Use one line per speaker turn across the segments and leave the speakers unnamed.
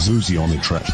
Zuzi on the track.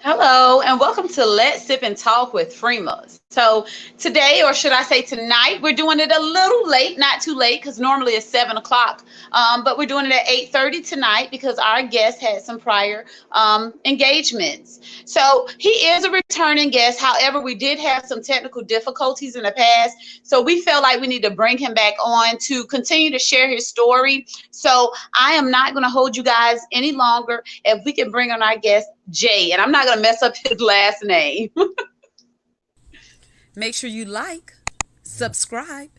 Hello, and welcome to Let's Sip and Talk with Freema. So today, or should I say tonight, we're doing it a little late, not too late, because normally it's 7 o'clock, but we're doing it at 8:30 tonight because our guest had some prior engagements. So he is a returning guest. However, we did have some technical difficulties in the past, so we felt like we need to bring him back on to continue to share his story. So I am not going to hold you guys any longer. If we can bring on our guest, Jay, and I'm not going to mess up his last name.
Make sure you like, subscribe,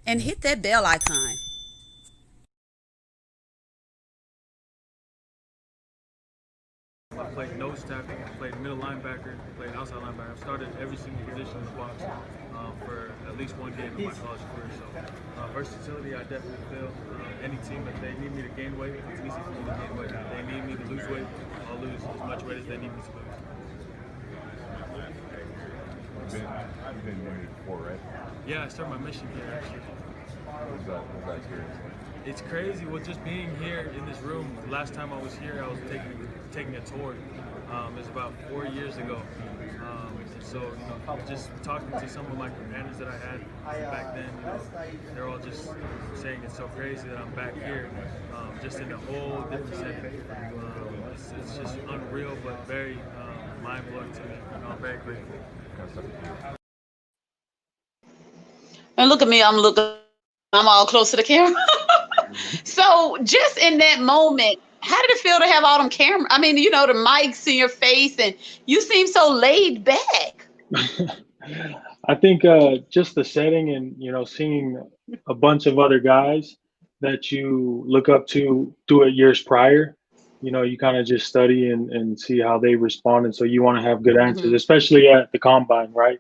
and hit that bell icon.
I played nose tackle, I played middle linebacker, I played outside linebacker. I've started every single position in the box for at least one game in my college career. So versatility, I definitely feel. Any team, if they need me to gain weight, it's easy for me to gain weight. If they need me to lose weight, I'll lose as much weight as they need me to lose.
You've been doing it before, right?
Yeah, I started my mission here actually.
What was that experience like?
It's crazy. Well, just being here in this room. Last time I was here, I was taking a tour. It was about 4 years ago. So just talking to some of my companions that I had back then, they're all just saying it's so crazy that I'm back here, just in a whole different setting. It's just unreal, but very mind blowing to me. I'm very grateful.
And look at me, I'm all close to the camera. So just in that moment, how did it feel to have all them cameras? I mean, the mics in your face, and you seem so laid back.
I think just the setting and, seeing a bunch of other guys that you look up to do it years prior, you kind of just study and see how they respond. And so you want to have good answers, especially at the combine, right?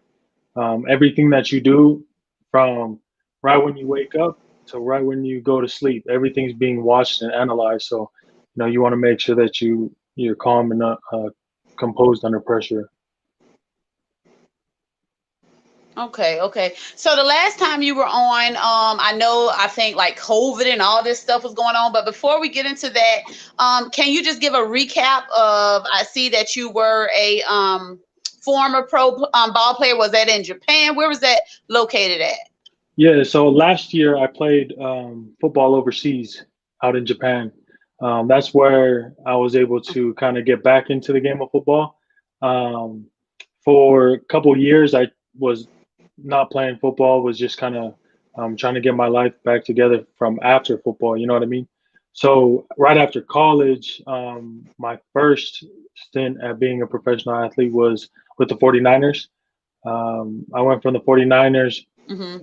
Everything that you do from right when you wake up to right when you go to sleep, everything's being watched and analyzed. So, you want to make sure that you're calm and composed under pressure.
Okay. So the last time you were on, I think like COVID and all this stuff was going on. But before we get into that, can you just give a recap of, I see that you were a former pro ball player. Was that in Japan? Where was that located at?
Yeah, so last year I played football overseas out in Japan. That's where I was able to kind of get back into the game of football. For a couple of years, I was not playing football, was just kind of trying to get my life back together from after football, you know what I mean? So right after college, my first stint at being a professional athlete was with the 49ers. I went from the 49ers.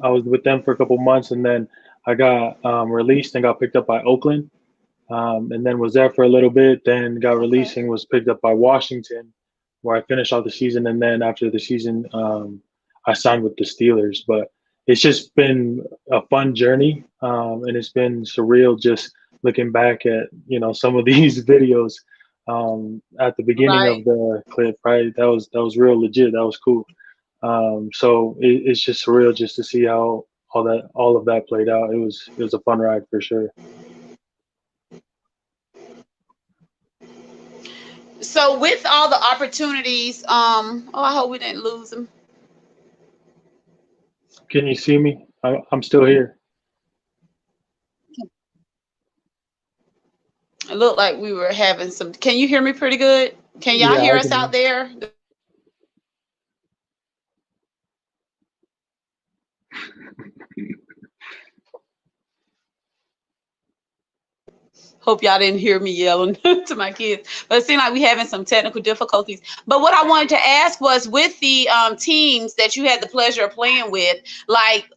I was with them for a couple months, and then I got released and got picked up by Oakland, and then was there for a little bit, then got released and was picked up by Washington, where I finished out the season. And then after the season, I signed with the Steelers. But it's just been a fun journey, and it's been surreal just looking back at, some of these videos at the beginning of the clip, right? That was real legit. That was cool. So it's just surreal just to see how all of that played out. It was a fun ride for sure.
So with all the opportunities, I hope we didn't lose them.
Can you see me? I'm still here.
It looked like we were having some. Can you hear me pretty good? Can y'all
Yeah,
hear
I
us out
can.
there? Hope y'all didn't hear me yelling to my kids. But it seemed like we having some technical difficulties. But what I wanted to ask was with the teams that you had the pleasure of playing with, like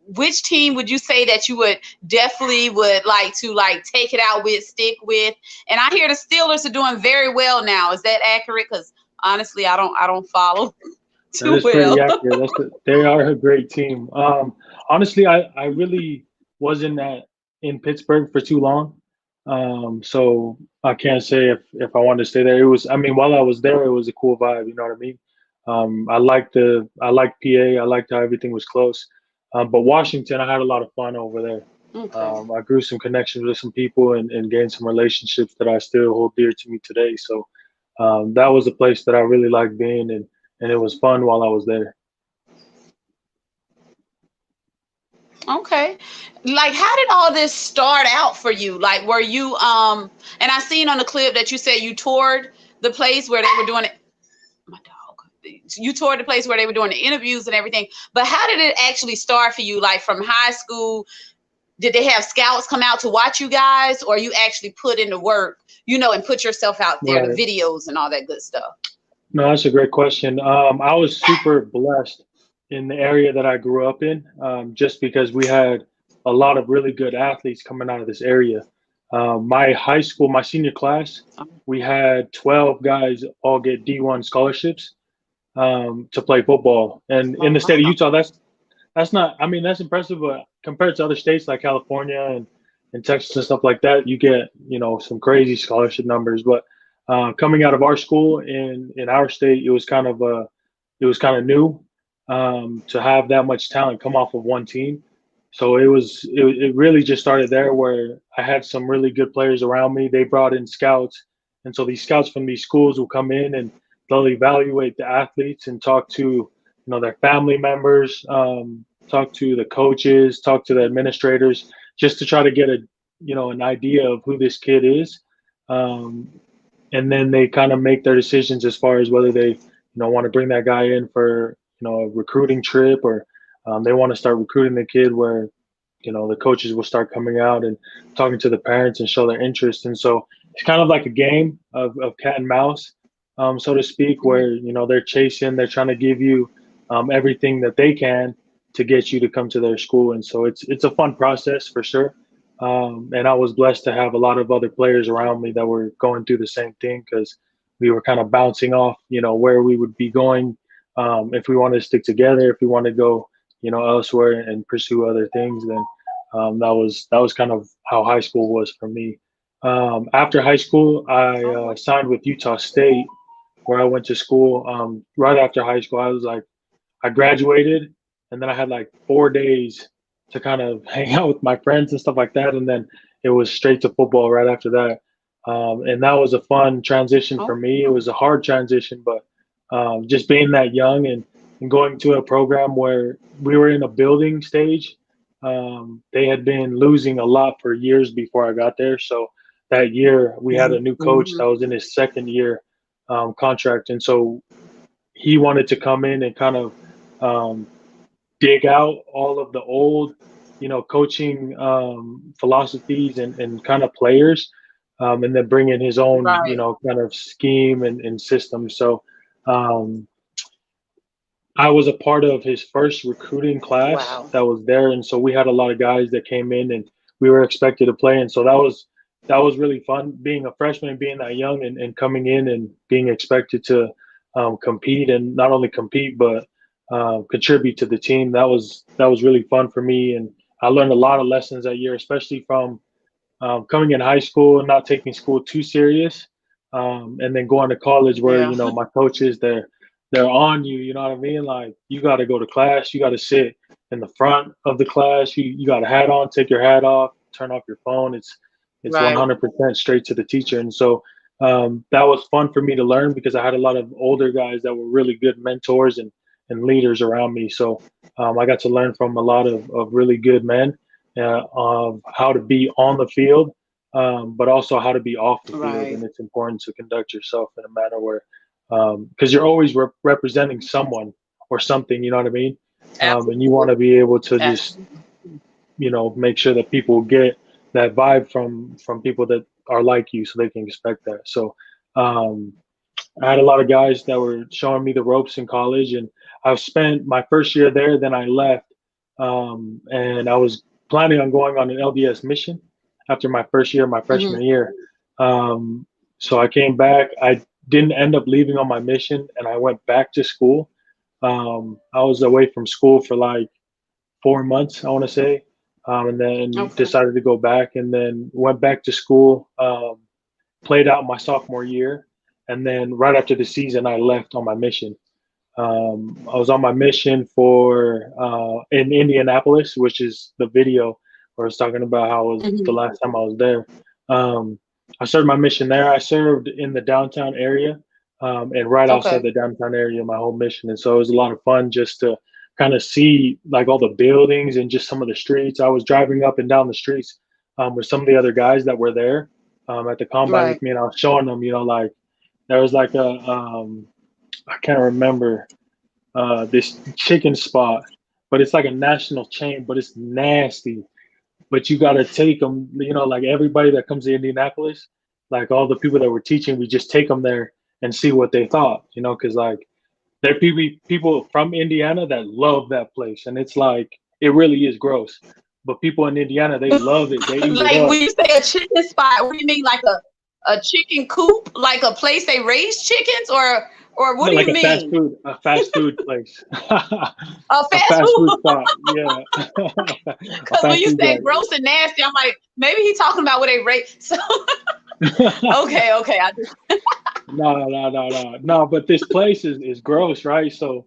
which team would you say that you would definitely would like to like take it out with, stick with? And I hear the Steelers are doing very well now. Is that accurate? Because honestly, I don't follow
That
too
is pretty
well.
accurate. They are a great team. Honestly, I really wasn't in Pittsburgh for too long, so I can't say if I wanted to stay there. It was, I mean, while I was there, it was a cool vibe. You know what I mean? I liked PA. I liked how everything was close. But Washington, I had a lot of fun over there.
Okay.
I grew some connections with some people and gained some relationships that I still hold dear to me today. So that was a place that I really liked being in, and it was fun while I was there.
Okay. Like how did all this start out for you? Like were you and I seen on the clip that you said you toured the place where they were doing it. My dog. You toured the place where they were doing the interviews and everything. But how did it actually start for you? Like from high school, did they have scouts come out to watch you guys or you actually put in the work, and put yourself out there, the
Right.
videos and all that good stuff?
No, that's a great question. I was super blessed in the area that I grew up in, just because we had a lot of really good athletes coming out of this area. My high school, my senior class, we had 12 guys all get D1 scholarships to play football. And in the state of Utah, that's not, I mean, that's impressive, but compared to other states like California and Texas and stuff like that, you get, some crazy scholarship numbers. But coming out of our school in our state, it was kind of new to have that much talent come off of one team. So it really just started there where I had some really good players around me. They brought in scouts. And so these scouts from these schools will come in and they'll evaluate the athletes and talk to their family members, talk to the coaches, talk to the administrators, just to try to get an idea of who this kid is, um, and then they kind of make their decisions as far as whether they want to bring that guy in for a recruiting trip, or they want to start recruiting the kid where the coaches will start coming out and talking to the parents and show their interest. And so it's kind of like a game of cat and mouse, so to speak,
Mhm.
where they're trying to give you everything that they can to get you to come to their school. And so it's a fun process for sure. And I was blessed to have a lot of other players around me that were going through the same thing, because we were kind of bouncing off, where we would be going, if we wanted to stick together, if we want to go, elsewhere and pursue other things. Then that was kind of how high school was for me. After high school, I
Oh,
signed with Utah State, where I went to school. Right after high school, I graduated, and then I had like 4 days to kind of hang out with my friends and stuff like that, and then it was straight to football right after that. And that was a fun transition for
oh,
me. It was a hard transition, but just being that young and going to a program where we were in a building stage. They had been losing a lot for years before I got there. So that year we had a new coach
mhm.
that was in his second year contract, and so he wanted to come in and kind of um, dig out all of the old, coaching philosophies and kind of players, and then bring in his own,
Right.
kind of scheme and system. So um, I was a part of his first recruiting class
Wow.
that was there, and so we had a lot of guys that came in, and we were expected to play, and so that was really fun being a freshman, being that young, and coming in and being expected to compete, and not only compete but contribute to the team. That was really fun for me, and I learned a lot of lessons that year, especially from coming in high school and not taking school too serious, and then going to college where
Yeah.
my coaches they're on you. You know what I mean? Like you got to go to class, you got to sit in the front of the class. You got a hat on, take your hat off, turn off your phone. It's
Right.
100% straight to the teacher, and so that was fun for me to learn because I had a lot of older guys that were really good mentors and leaders around me. So I got to learn from a lot of really good men of how to be on the field, but also how to be off the field.
Right.
And it's important to conduct yourself in a manner where, because you're always representing someone or something, you know what I mean? And you want
Absolutely.
to be able to just,
Absolutely.
make sure that people get that vibe from people that are like you, so they can expect that. So, um, I had a lot of guys that were showing me the ropes in college, and I spent my first year there. Then I left, and I was planning on going on an LDS mission after my first year, my
Hmm.
freshman year. Um, so I came back. I didn't end up leaving on my mission, and I went back to school. I was away from school for like 4 months, I want to say, and then
Okay.
decided to go back, and then went back to school. Played out my sophomore year, and then right after the season, I left on my mission. I was on my mission for in Indianapolis, which is the video where I was talking about how it was the
Hmm.
last time I was there. Um, I served my mission there. I served in the downtown area, and right outside
Okay.
the downtown area, my whole mission. And so it was a lot of fun just to kind of see like all the buildings and just some of the streets. I was driving up and down the streets with some of the other guys that were there at the combine with
Right.
me, and I was showing them, like there was like a I can't remember this chicken spot, but it's like a national chain, but it's nasty. But you got to take them, like everybody that comes to Indianapolis, like all the people that we're teaching, we just take them there and see what they thought, because like there are people from Indiana that love that place, and it's like it really is gross. But people in Indiana, they love it. They eat it
Like
up.
when you say a chicken spot, what do you mean? Like a chicken coop, like a place they raise chickens, or what
No,
do
like
you mean?
a fast food place,
A
a
fast
fast food
food?
spot. Yeah, a
Because when
fast
you
food
say
joint.
gross and nasty, I'm like, maybe he's talking about where they raise. So okay, okay, I just
No, no, no, no, no. But this place is gross, right? So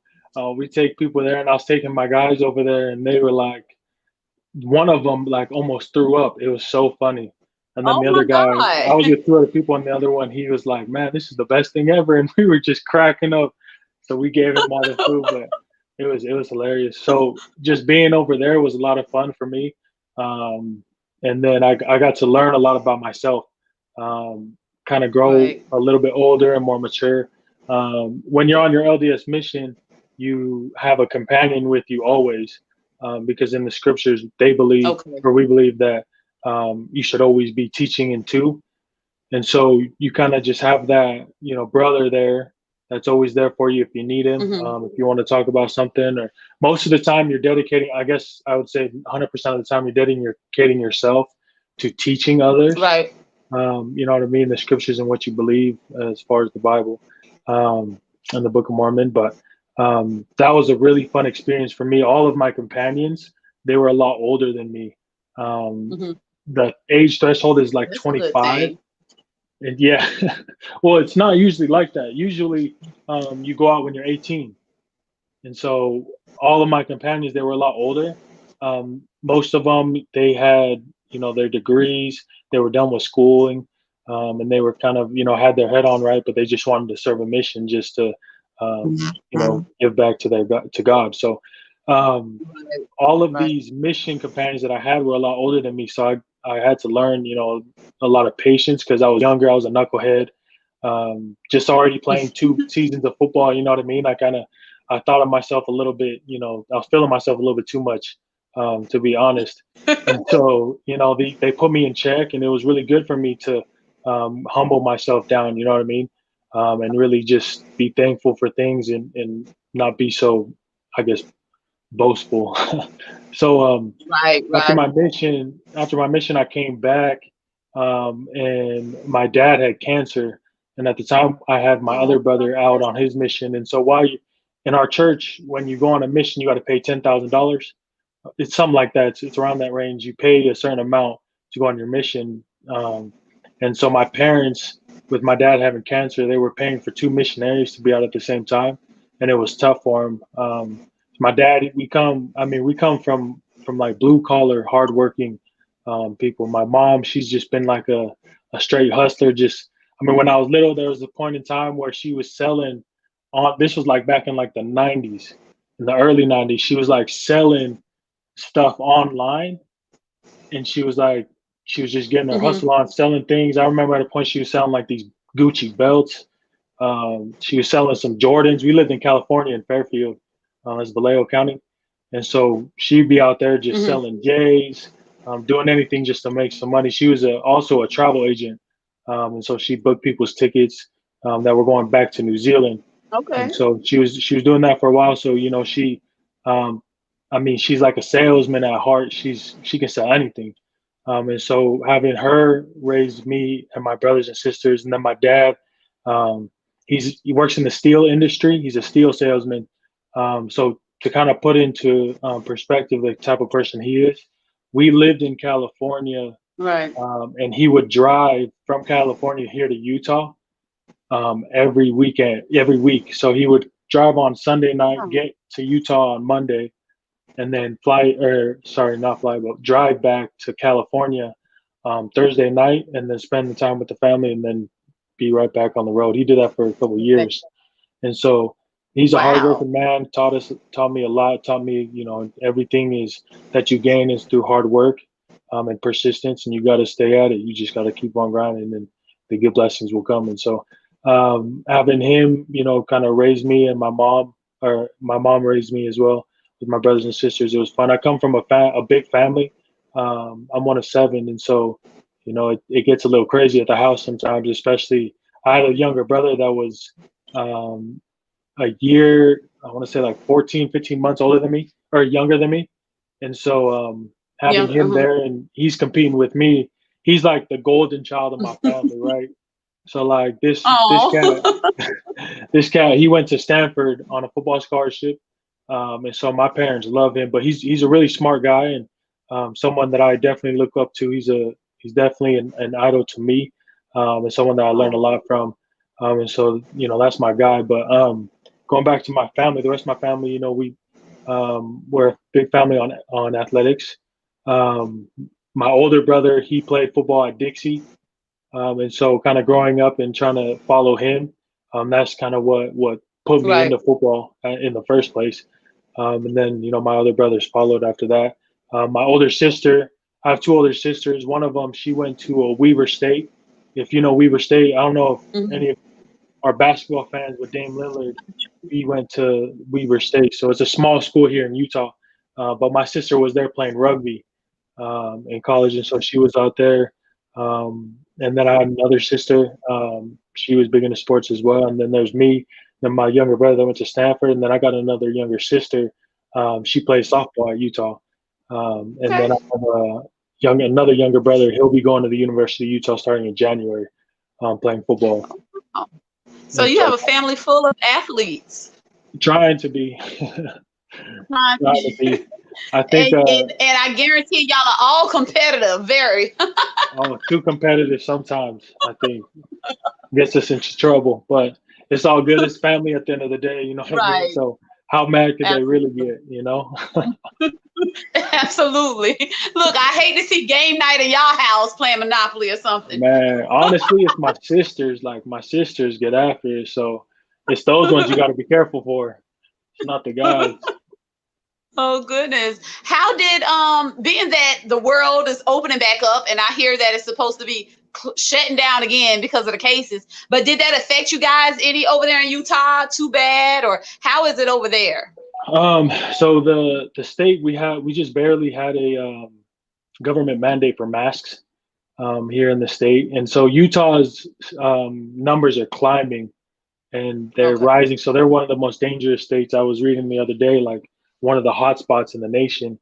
we take people there, and I was taking my guys over there, and they were like, one of them like almost threw up. It was so funny. And then
oh
the other
my
guy, I was
God.
with two other people, and the other one, he was like, "Man, this is the best thing ever," and we were just cracking up. So we gave him all the food, but it was hilarious. So just being over there was a lot of fun for me. And then I got to learn a lot about myself, um, kind of grow
Right.
a little bit older and more mature. When you're on your LDS mission, you have a companion with you always, because in the scriptures they believe,
Okay.
or we believe, that you should always be teaching in two. And so you kind of just have that, brother there that's always there for you if you need him.
Hmm.
If you want to talk about something, or most of the time you're dedicating, I guess I would say 100% of the time you're dedicating yourself to teaching others.
Right.
You know what I mean? The scriptures and what you believe as far as the Bible, um, and the Book of Mormon. But that was a really fun experience for me. All of my companions, they were a lot older than me. Um,
Hmm.
the age threshold is like
That's a good
25.
thing.
And yeah, well, it's not usually like that. Usually, you go out when you're 18. And so all of my companions, they were a lot older. Most of them, they had, their degrees. They were done with schooling, and they were kind of, had their head on right, but they just wanted to serve a mission just to, give back to to God. So
Right.
all of
Right.
these mission companions that I had were a lot older than me, so I had to learn, a lot of patience because I was younger. I was a knucklehead, just already playing 2 seasons of football. You know what I mean? I thought of myself a little bit. I was feeling myself a little bit too much, to be honest. And so, they put me in check, and it was really good for me to humble myself down. You know what I mean? And really just be thankful for things, and not be so, I guess, boastful. So
Right.
after
Right.
my mission, I came back, and my dad had cancer, and at the time I had my
Oh
other
my
brother out
goodness.
on his mission. And so while in our church, when you go on a mission, you got to pay $10,000. It's something like that. It's around that range. You pay a certain amount to go on your mission. And so my parents, with my dad having cancer, they were paying for two missionaries to be out at the same time, and it was tough for him. My dad, we come from like blue collar, hardworking people. My mom, she's just been like a straight hustler. Just, when I was little, there was a point in time where she was selling on. This was like back in like the '90s, in the early '90s. She was like selling stuff online, and she was like She was just getting her
Hmm.
hustle on, selling things. I remember at a point she was selling like these Gucci belts. She was selling some Jordans. We lived in California in Fairfield, as Vallejo County, and so she'd be out there just
Hmm.
selling J's, doing anything just to make some money. She was also a travel agent, and so she booked people's tickets that were going back to New Zealand, and
Okay.
so she was doing that for a while. So she, um, I mean, she's like a salesman at heart. She can sell anything, and so having her raise me and my brothers and sisters, and then my dad, um, he works in the steel industry. He's a steel salesman. So to kind of put into perspective the type of person he is, we lived in California,
Right.
and he would drive from California here to Utah every weekend, every week. So he would drive on Sunday night,
Oh,
get to Utah on Monday, and then fly, or sorry, not fly, but drive back to California Thursday night, and then spend the time with the family, and then be right back on the road. He did that for a couple of
okay.
years, and so he's a
Wow.
hardworking man. Taught me a lot. Taught me, everything is that you gain is through hard work and persistence, and you got to stay at it. You just got to keep on grinding, and the good blessings will come. And so having him, kind of raise me, and my mom raised me as well with my brothers and sisters. It was fun. I come from a big family. I'm one of seven, and so it gets a little crazy at the house sometimes. Especially, I had a younger brother that was um, a year, I want to say like 14, 15 months older than me or younger than me, and so having
Younger.
him there, and he's competing with me. He's like the golden child of my family, right? So like this cat,
Oh.
this cat, he went to Stanford on a football scholarship, and so my parents love him. But he's a really smart guy, and someone that I definitely look up to. He's definitely an idol to me, and someone that I learned a
Oh.
lot from. And so that's my guy. But going back to my family, the rest of my family, we're a big family on athletics. Um, my older brother, he played football at Dixie, and so kind of growing up and trying to follow him, that's kind of what put me
Right.
into football in the first place. And then my other brothers followed after that. My older sister, I have two older sisters. One of them, she went to a Weaver State. If you know Weaver State, I don't know if
Hmm.
any of our basketball fans with Dame Lillard. He went to Weaver State, so it's a small school here in Utah. But my sister was there playing rugby in college, and so she was out there. And then I had another sister. She was big into sports as well. And then there's me. Then my younger brother that went to Stanford, and then I got another younger sister. She plays softball at Utah. And then
Okay.
I have another younger brother. He'll be going to the University of Utah starting in January, playing football.
Oh. So
And
you
so
have a family full of athletes.
trying to be,
Huh?
trying to be. I think
And I guarantee y'all are all competitive, very.
too competitive sometimes. I think gets us into trouble, but it's all good. It's family at the end of the day, you know what I mean?
Right.
So how mad could they really
Absolutely.
get?
Absolutely. Look, I hate to see game night in y'all house playing Monopoly or something.
Man, honestly, it's my sisters. Like my sisters get after it, so it's those ones you got to be careful for. It's not the guys.
Oh goodness. How did being that the world is opening back up and I hear that it's supposed to be shutting down again because of the cases, but did that affect you guys any over there in Utah too bad, or how is it over there?
So the state we just barely had a government mandate for masks here in the state, and so Utah's numbers are climbing and they're
Okay.
rising. So they're one of the most dangerous states. I was reading the other day, like one of the hot spots in the nation.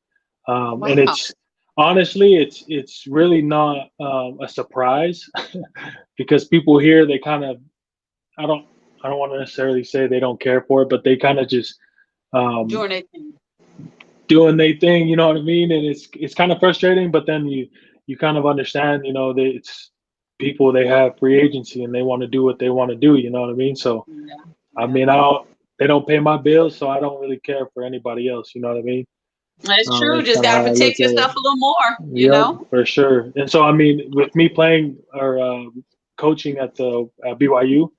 And
Wow.
it's honestly, it's really not a surprise because people here, they kind of, I don't, I don't want to necessarily say they don't care for it, but they kind of just um,
During that thing.
doing their thing. You know what I mean? And it's kind of frustrating, but then you kind of understand. That it's people, they have free agency and they want to do what they want to do. You know what I mean? So
Yeah.
I
Yeah.
mean, they don't pay my bills, so I don't really care for anybody else. You know what I mean?
That's true.
That's
Just
kind of
got to
how I look
protect
at it.
yourself a little more, you
Yep,
know?
for sure. And so, I mean, with me playing or coaching at BYU,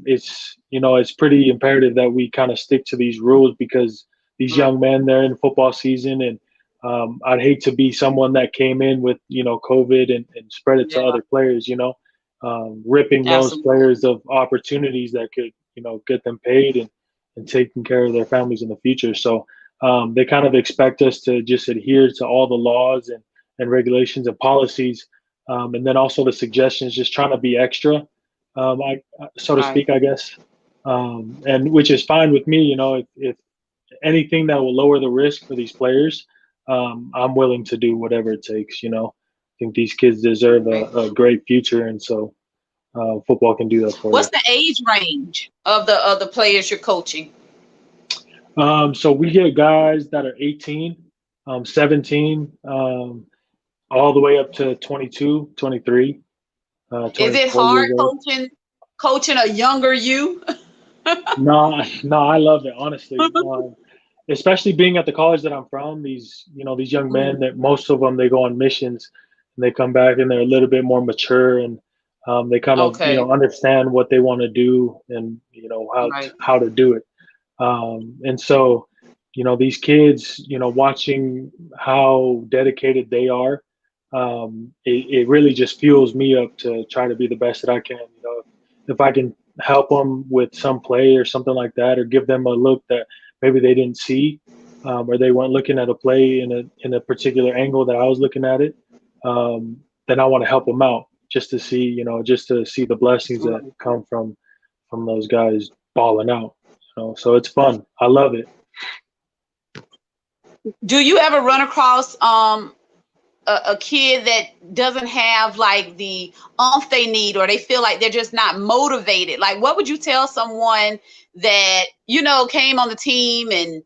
it's pretty imperative that we kind of stick to these rules because these
Right.
young men, they're in football season, and I'd hate to be someone that came in with, COVID and spread it to
Yeah,
other players, ripping those
absolutely.
players of opportunities that could, get them paid and taking care of their families in the future. So they kind of expect us to just adhere to all the laws and regulations and policies. And then also the suggestions, just trying to be extra, so to
Right.
speak, I guess. And which is fine with me, if anything that will lower the risk for these players, I'm willing to do whatever it takes. I think these kids deserve
Right.
a great future, and so football can do that for
What's
you.
the age range of the players you're coaching?
So we get guys that are 18, 17, all the way up to 22, 23,
Is it
24
hard
years old.
coaching a younger you?
No, no, I love it, honestly. Especially being at the college that I'm from, these young men,
Mhm.
that most of them, they go on missions and they come back and they're a little bit more mature, and they kind of,
Okay.
understand what they want to do, and
Right.
how to do it. And so, these kids, watching how dedicated they are, it really just fuels me up to try to be the best that I can. If I can help them with some play or something like that, or give them a look that maybe they didn't see, or they weren't looking at a play in a particular angle that I was looking at it, then I want to help them out, just to see the blessings that
Right.
come from those guys balling out. So it's fun. I love it.
Do you ever run across a kid that doesn't have like the oomph they need, or they feel like they're just not motivated? Like, what would you tell someone that, came on the team and,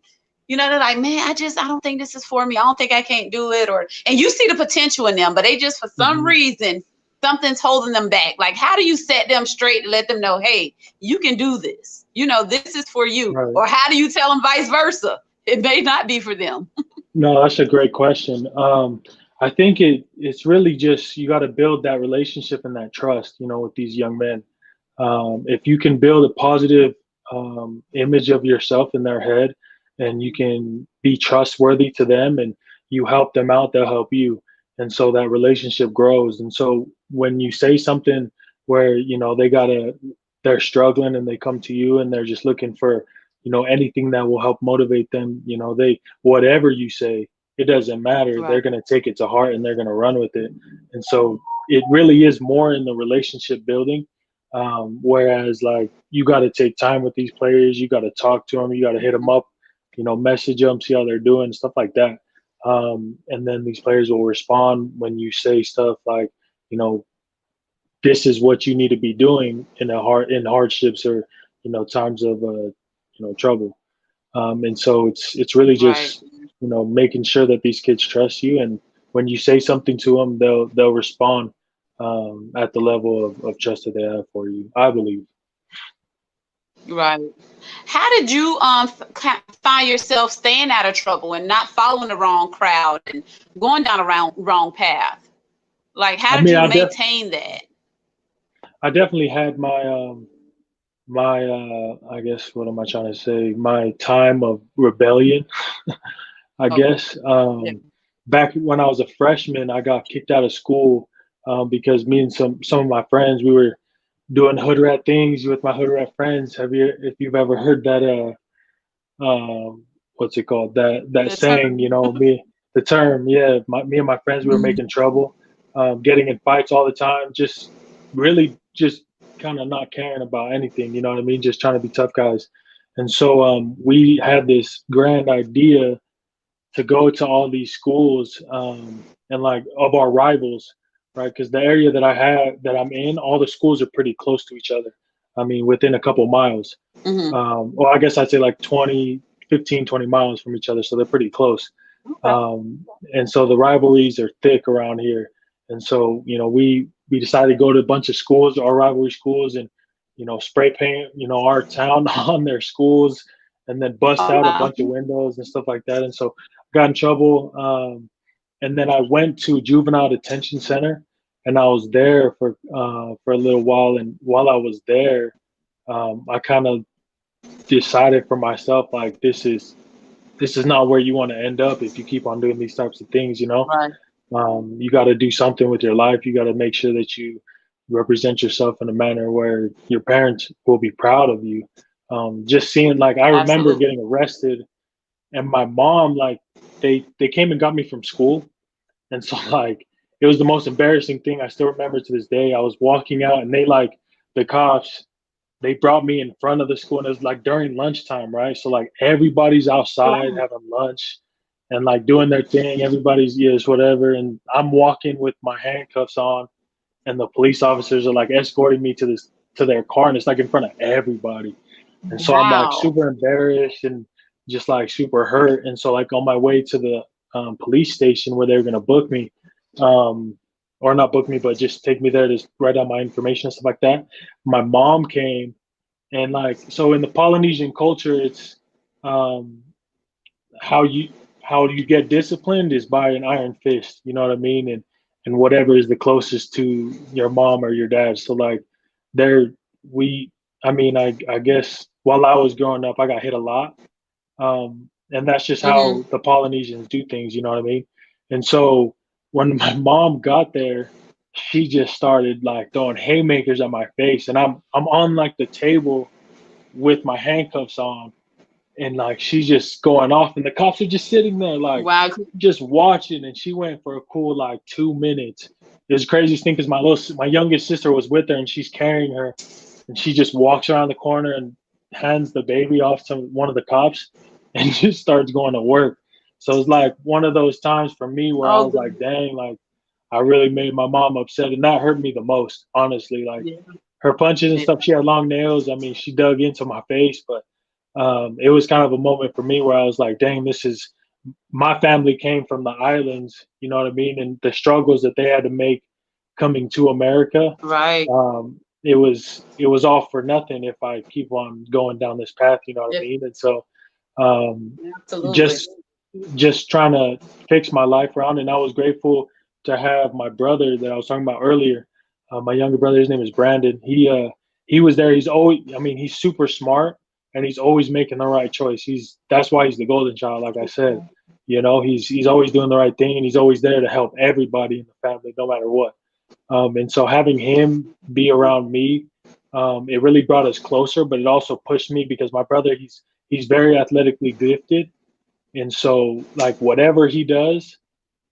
they're like, man, I don't think this is for me. I don't think I can't do it. And you see the potential in them, but they just, for some
Hmm.
reason, something's holding them back. Like, how do you set them straight to let them know, hey, you can do this? This is for you.
Right.
Or how do you tell them vice versa? It may not be for them.
No, that's a great question. I think it's really just, you got to build that relationship and that trust, with these young men. If you can build a positive image of yourself in their head, and you can be trustworthy to them, and you help them out, they'll help you. And so that relationship grows. And so when you say something where, they're struggling and they come to you and they're just looking for, anything that will help motivate them, whatever you say, it doesn't matter.
Right.
They're going to take it to heart and they're going to run with it. And so it really is more in the relationship building. Whereas, like, you got to take time with these players, you got to talk to them, you got to hit them up, message them, see how they're doing, stuff like that. And then these players will respond when you say stuff like, you know, this is what you need to be doing in hardships, or times of trouble. And so it's really
Right.
just making sure that these kids trust you, and when you say something to them, they'll respond at the level of trust that they have for you, I believe.
Right. How did you find yourself staying out of trouble and not following the wrong crowd and going down a wrong path? Like,
I
how did
mean,
you maintain that?
I definitely had my I guess, what am I trying to say, my time of rebellion. I
Okay.
guess.
Yeah.
Back when I was a freshman, I got kicked out of school because me and some of my friends, we were doing hood rat things with my hood rat friends. If you've ever heard that what's it called, that
The
saying,
term.
the term, yeah, me and my friends, we were
Mhm.
making trouble, getting in fights all the time, just really just kind of not caring about anything, you know what I mean, just trying to be tough guys. And so we had this grand idea to go to all these schools, and like, of our rivals, right? Because the area that I'm in, all the schools are pretty close to each other. I mean, within a couple miles.
Mhm.
Well, I guess I'd say like 15, 20 miles from each other. So they're pretty close.
Okay.
And so the rivalries are thick around here. And so, we decided to go to a bunch of schools, our rivalry schools, and, spray paint, our town on their schools, and then bust
Oh,
out a
wow.
bunch of windows and stuff like that. And so got in trouble. And then I went to juvenile detention center, and I was there for a little while. And while I was there, I kind of decided for myself, like, this is this is not where you want to end up if you keep on doing these types of things, you know.
Right.
You got to do something with your life. You got to make sure that you represent yourself in a manner where your parents will be proud of you. Just seeing, like, I remember
Absolutely.
getting arrested, and my mom, like, they came and got me from school, and so like it was the most embarrassing thing. I still remember to this day. I was walking out, and the cops, they brought me in front of the school, and it was like during lunchtime, right? So like everybody's outside
Wow.
having lunch and like doing their thing. Everybody's, yes, whatever. And I'm walking with my handcuffs on, and the police officers are like escorting me to their car, and it's like in front of everybody. And so I'm like
Wow.
super embarrassed and just like super hurt. And so like on my way to the police station where they were gonna book me, um, or not book me, but just take me there to write down my information and stuff like that. My mom came, and like, so in the Polynesian culture, it's um, how you how you get disciplined is by an iron fist. You know what I mean? And whatever is the closest to your mom or your dad. So like there we I mean I guess while I was growing up I got hit a lot. And that's just
Hmm.
how the Polynesians do things, you know what I mean? And so when my mom got there, she just started like throwing haymakers at my face, and I'm on like the table with my handcuffs on, and like she's just going off, and the cops are just sitting there like
Wow.
just watching, and she went for a cool like 2 minutes. It was the craziest thing because my youngest sister was with her, and she's carrying her, and she just walks around the corner and hands the baby off to one of the cops and just starts going to work. So it's like one of those times for me where I
Oh,
was like,
good.
dang, like I really made my mom upset, and that hurt me the most, honestly. Like
Yeah.
her punches and
Yeah.
stuff, she had long nails. I mean, she dug into my face, but it was kind of a moment for me where I was like, dang, this is my family came from the islands, you know what I mean? And the struggles that they had to make coming to America,
Right.
it was all for nothing if I keep on going down this path, you know what I
Yeah.
mean? And so um,
Absolutely.
just just trying to fix my life around, and I was grateful to have my brother that I was talking about earlier. My younger brother, his name is Brandon. He was there. He's always, I mean, he's super smart, and he's always making the right choice. That's why he's the golden child, like I said. You know, he's always doing the right thing, and he's always there to help everybody in the family, no matter what. And so having him be around me, it really brought us closer, but it also pushed me because my brother, he's very athletically gifted, and so like whatever he does,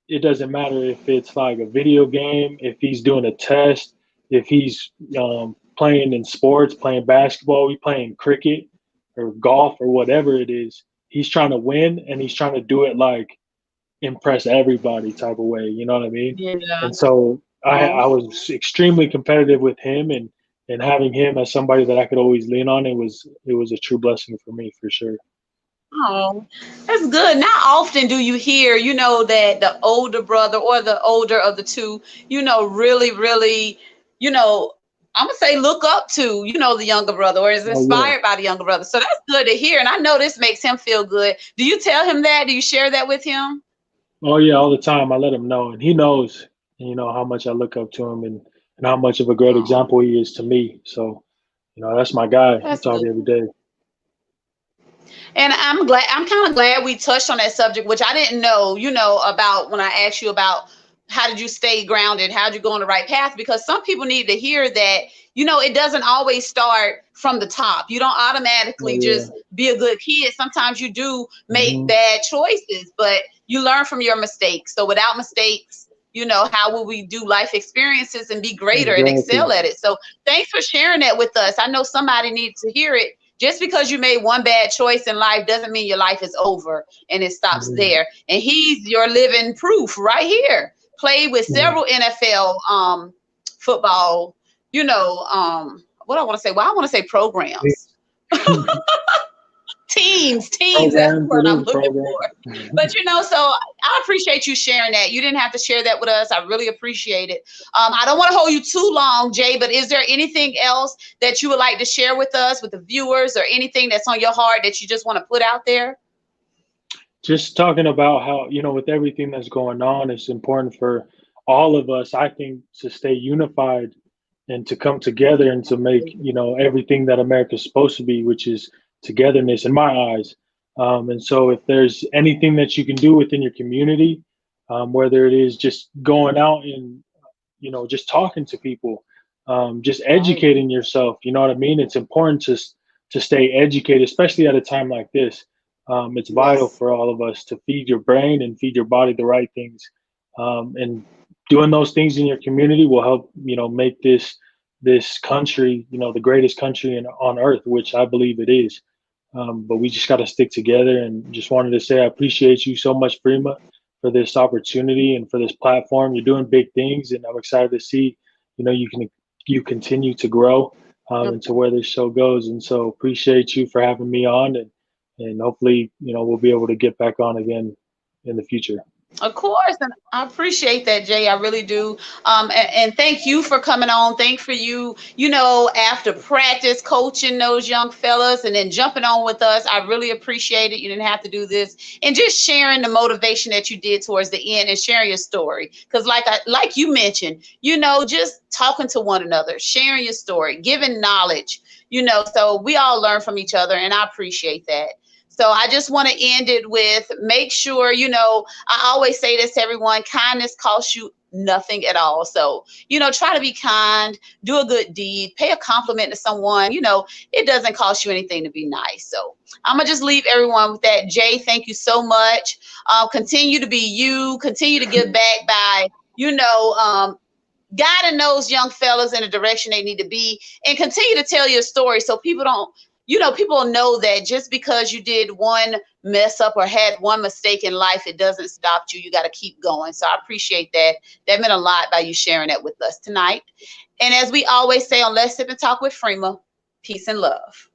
it doesn't matter if it's like a video game, if he's doing a test, if he's playing in sports, playing basketball, we playing cricket or golf or whatever it is. He's trying to win, and he's trying to do it like impress everybody type of way. You know what I mean?
Yeah.
And so
Oh.
I was extremely competitive with him, and having him as somebody that I could always lean on, it was a true blessing for me for sure.
Oh, that's good. Not often do you hear, that the older brother or the older of the two, really, really, you know, I'm gonna say look up to, the younger brother or is
Oh yeah.
inspired by the younger brother. So that's good to hear. And I know this makes him feel good. Do you tell him that? Do you share that with him?
Oh yeah, all the time. I let him know, and he knows, how much I look up to him, and how much of a great
Oh,
example he is to me. So, that's my guy. We
that's
talk
good.
every day.
And I'm kind of glad we touched on that subject, which I didn't know, about when I asked you about how did you stay grounded, how did you go on the right path? Because some people need to hear that, it doesn't always start from the top. You don't
Oh
automatically
yeah.
just be a good kid. Sometimes you do make
Hmm.
bad choices, but you learn from your mistakes. So without mistakes, how will we do life experiences and be greater and
Exactly.
excel at it? So thanks for sharing that with us. I know somebody needs to hear it. Just because you made one bad choice in life doesn't mean your life is over and it stops
Hmm.
there. And he's your living proof right here. Played with
Yeah.
several NFL football, what I want to say. Well, I want to say programs. Teams, that's the
Programs.
word
It
I'm
is a
looking
program.
for. But so I appreciate you sharing that. You didn't have to share that with us. I really appreciate it. I don't want to hold you too long, Jay, but is there anything else that you would like to share with us, with the viewers, or anything that's on your heart that you just want to put out there?
Just talking about how, with everything that's going on, it's important for all of us, I think, to stay unified and to come together and to make, everything that America's supposed to be, which is togetherness in my eyes. And so if there's anything that you can do within your community, whether it is just going out and, just talking to people, just
Right.
educating yourself, you know what I mean? It's important to stay educated, especially at a time like this. It's vital
Yes.
for all of us to feed your brain and feed your body the right things. And doing those things in your community will help, make this country, the greatest country on earth, which I believe it is. But we just got to stick together. And just wanted to say I appreciate you so much, Prima, for this opportunity and for this platform. You're doing big things, and I'm excited to see, you continue to grow into where this show goes. And so appreciate you for having me on, and hopefully, we'll be able to get back on again in the future.
Of course, and I appreciate that, Jay. I really do. And thank you for coming on. Thank for you, after practice, coaching those young fellas and then jumping on with us. I really appreciate it. You didn't have to do this, and just sharing the motivation that you did towards the end and sharing your story. Because, like you mentioned, just talking to one another, sharing your story, giving knowledge. So we all learn from each other, and I appreciate that. So I just want to end it with make sure, I always say this to everyone, kindness costs you nothing at all. So, try to be kind, do a good deed, pay a compliment to someone, it doesn't cost you anything to be nice. So I'm going to just leave everyone with that. Jay, thank you so much. Continue to be you, continue to give back by, guiding those young fellas in the direction they need to be, and continue to tell your story so people don't, people know that just because you did one mess up or had one mistake in life, it doesn't stop you. You got to keep going. So I appreciate that. That meant a lot by you sharing that with us tonight. And as we always say on Let's Sip and Talk with Freema, peace and love.